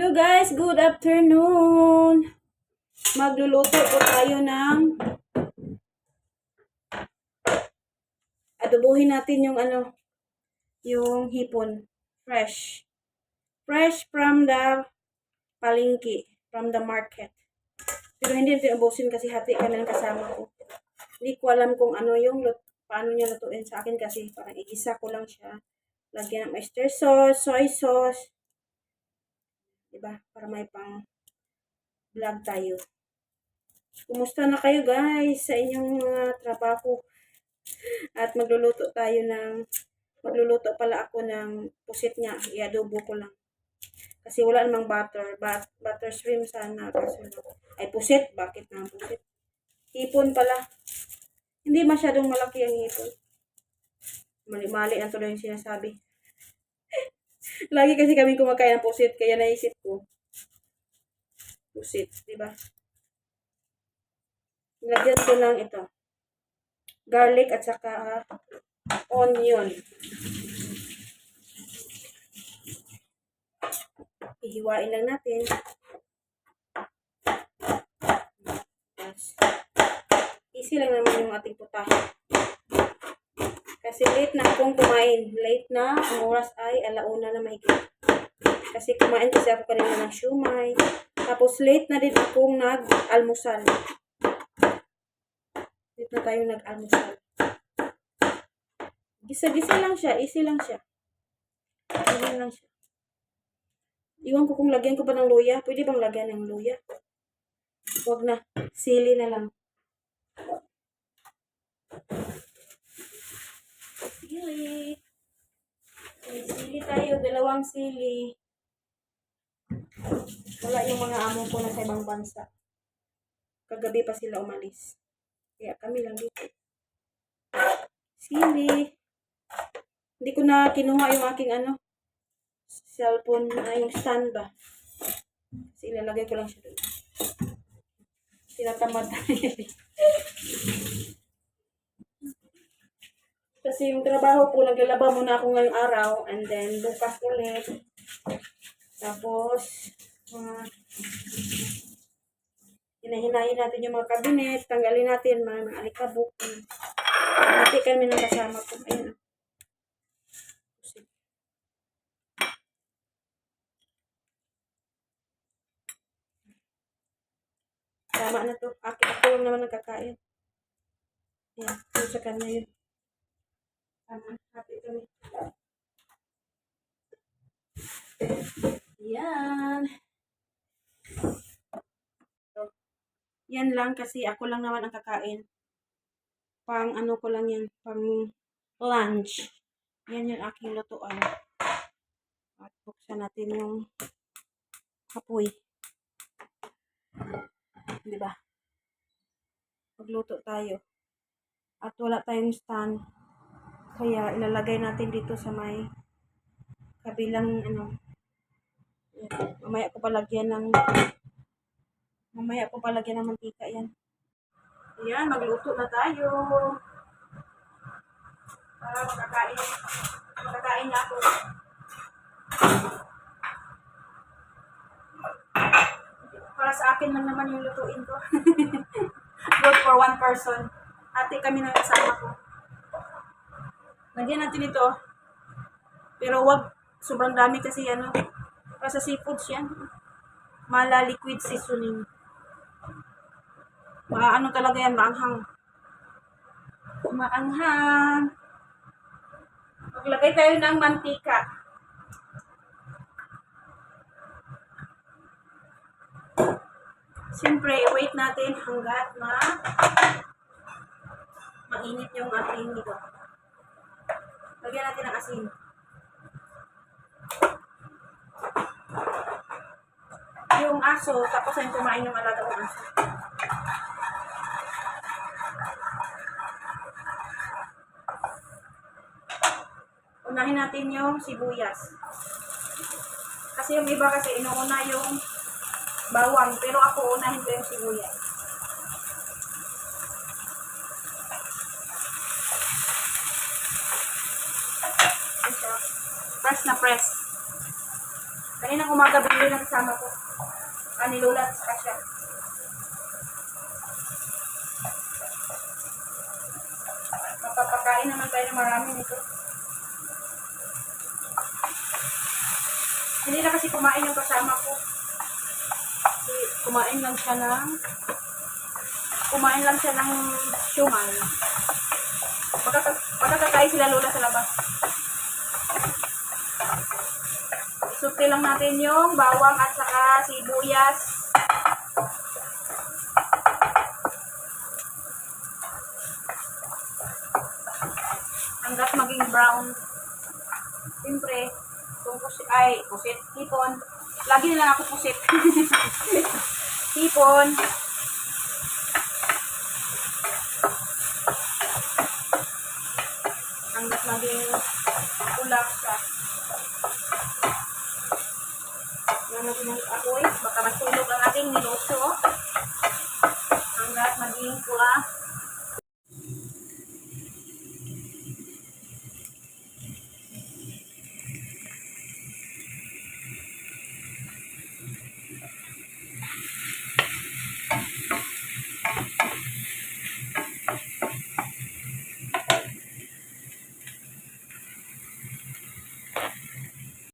Hello guys, good afternoon. Magluluto po tayo ng adobohin natin yung yung hipon. Fresh. Fresh from the palengke, from the market. Pero hindi natin ubusin kasi hati kami ng kasama ko. Hindi ko alam kung paano niya lutuin sa akin kasi parang igisa ko lang siya. Lagyan ng oyster sauce, soy sauce. Diba? Para may pang vlog tayo. Kumusta na kayo guys sa inyong mga trabaho? At magluluto pala ako ng pusit niya. I-adobo ko lang. Kasi wala namang butter shrimp sana. Ay pusit, bakit na pusit? Hipon pala. Hindi masyadong malaki ang hipon. Mali-mali ang tuloy yung sinasabi. Lagi kasi kami kumakain ng pusit, kaya naisip ko. Pusit, di ba? Lagyan ko lang ito. Garlic at saka onion. Ihiwain lang natin. Yes. Easy lang naman yung ating putahe. Kasi late na akong kumain. Late na. Ang oras ay 1:00 na mahigit. Kasi kumain kasi ako kanina ng siumay. Tapos late na din akong nag-almusal. Late na tayo nag-almusal. Gisa-gisa lang siya. Easy lang siya. Easy lang siya. Iwan ko kung lagyan ko pa ng luya. Pwede bang lagyan ng luya? Huwag na. Sili na lang. Sili. May sili tayo. 2 sili. Wala yung mga amo ko na sa ibang bansa. Kagabi pa sila umalis. Kaya kami lang dito. Sili. Hindi ko na kinuha yung aking cellphone na yung stand ba. Kasi ilalagay ko lang siya doon. Tinatamad Kasi yung trabaho ko, naglalaba muna ako ngayong araw. And then, bukas ulit. Tapos, hinahinayin natin yung mga cabinet. Tanggalin natin mga alikabok. Hati kami ng kasama ko. Ayun. Tama na to. Ako lang naman nagkakain. Ayan. Yung sa kanya yun. Tama. Hati kami. Yan. Yan lang kasi ako lang naman ang kakain. Pang ko lang yan. Pang lunch. Yan yung aking lutuan. At buksan natin yung kapoy. Diba? Magluto tayo. At wala tayong stand. Kaya ilalagay natin dito sa may kabilang mamaya ko palagyan ng mantika yan. Ayan, magluto na tayo. Para makakain na ako. Para sa akin lang naman yung lutuin ko. Good for one person. Ate kami ng kasama ko. Lagyan natin ito. Pero wag sobrang dami kasi para sa seafoods yan. Mala liquid seasoning. Talaga yan, maanghang. Maanghang. Maglagay tayo ng mantika. Siyempre, wait natin hanggat mainit yung ating ito. Lagyan natin ng asin. Yung aso, tapos ay kumain yung alaga ng aso. Unahin natin yung sibuyas. Kasi yung iba kasi inuuna yung bawang, pero ako unahin ko yung sibuyas. Press na press. Kaninang umaga bili ng kasama ko. Ni Lola at saka siya. Mapapakain naman tayo ng marami nito. Hindi na kasi kumain yung kasama ko. Kasi kumain lang siya ng siomai. Pagkakakain sila Lola sa labas. Isukti lang natin yung bawang at saka sibuyas. Hanggat maging brown. Siyempre, kung pusit, hipon. Lagi nilang ako pusit. Hipon. Hanggat maging ulak siya. Yan natin ang apoy. Baka masunog ang ating niloso. Hanggat maging pula.